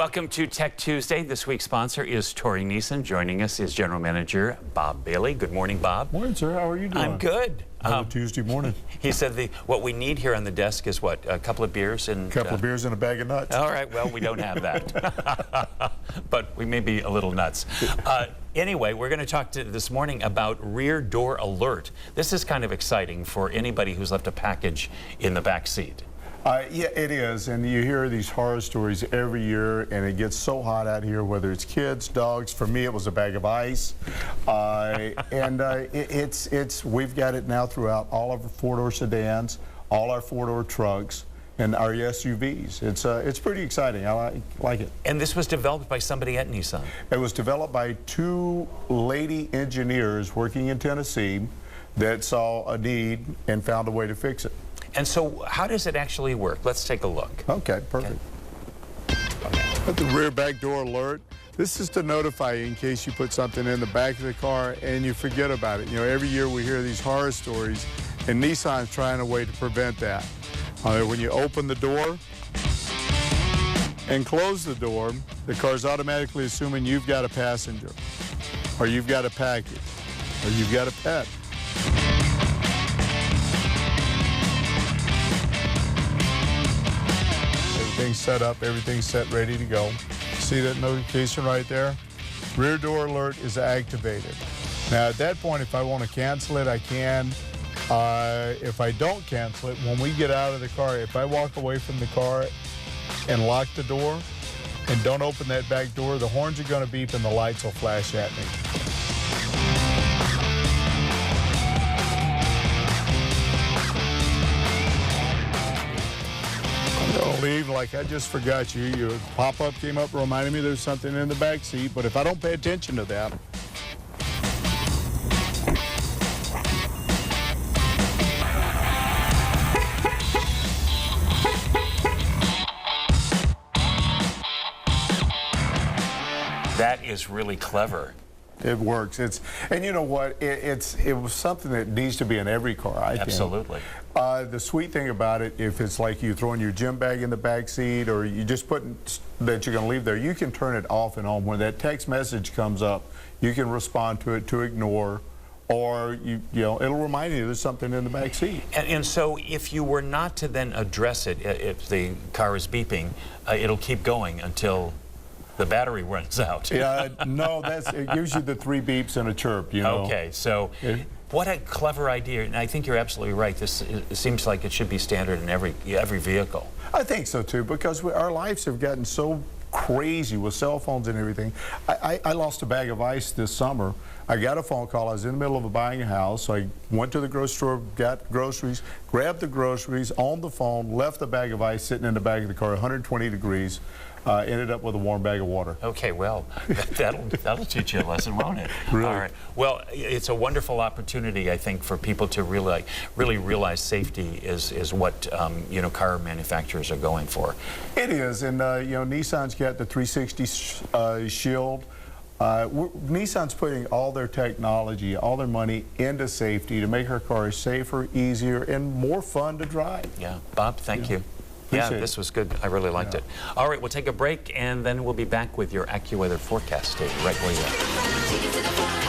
Welcome to Tech Tuesday. This week's sponsor is Tory Nissan. Joining us is General Manager Bob Bailey. Good morning, Bob. Morning, sir. How are you doing? I'm good. Tuesday morning. He said what we need here on the desk is what? A couple of beers and... A couple of beers and a bag of nuts. All right. Well, we don't have that. But we may be a little nuts. Anyway, we're going to talk this morning about rear door alert. This is kind of exciting for anybody who's left a package in the back seat. Yeah, it is, and you hear these horror stories every year, and it gets so hot out here, whether it's kids, dogs. For me, it was a bag of ice, we've got it now throughout all of our four-door sedans, all our four-door trucks, and our SUVs. It's pretty exciting. I like it. And this was developed by somebody at Nissan. It was developed by two lady engineers working in Tennessee that saw a need and found a way to fix it. And so how does it actually work? Let's take a look. Okay, perfect. At the rear back door alert, this is to notify you in case you put something in the back of the car and you forget about it. You know, every year we hear these horror stories, and Nissan's trying a way to prevent that. When you open the door and close the door, the car's automatically assuming you've got a passenger, or you've got a package, or you've got a pet. Everything's set up, everything's set, ready to go. See that notification right there? Rear door alert is activated. Now at that point, if I want to cancel it, I can. If I don't cancel it, when we get out of the car, if I walk away from the car and lock the door and don't open that back door, the horns are going to beep and the lights will flash at me. Leave like I just forgot you. Your pop-up came up reminding me there's something in the back seat, but if I don't pay attention to that, That is really clever. it works. And you know what? It was something that needs to be in every car, I think. Absolutely. The sweet thing about it, if it's like you throwing your gym bag in the back seat, or you just put that you're going to leave there, you can turn it off and on. When that text message comes up, you can respond to it to ignore, or you know it'll remind you there's something in the back seat. And so if you were not to then address it, if the car is beeping, it'll keep going until the battery runs out. Yeah, no, it gives you the 3 beeps and a chirp, you know. Okay, so what a clever idea, and I think you're absolutely right. It seems like it should be standard in every vehicle. I think so too, because our lives have gotten so crazy with cell phones and everything. I lost a bag of ice this summer. I got a phone call. I was in the middle of buying a house, so I went to the grocery store, got groceries, grabbed the groceries on the phone, left the bag of ice sitting in the back of the car, 120 degrees. Ended up with a warm bag of water. Okay, well, that'll teach you a lesson, won't it? Really? All right. Well, it's a wonderful opportunity, I think, for people to really realize safety is what you know, car manufacturers are going for. It is, and you know, Nissan's got the 360 Shield. Nissan's putting all their technology, all their money into safety to make our cars safer, easier, and more fun to drive. Yeah, Bob, thank you. Yeah, this was good. I really liked it. All right, we'll take a break, and then we'll be back with your AccuWeather forecast. Stay right where you are.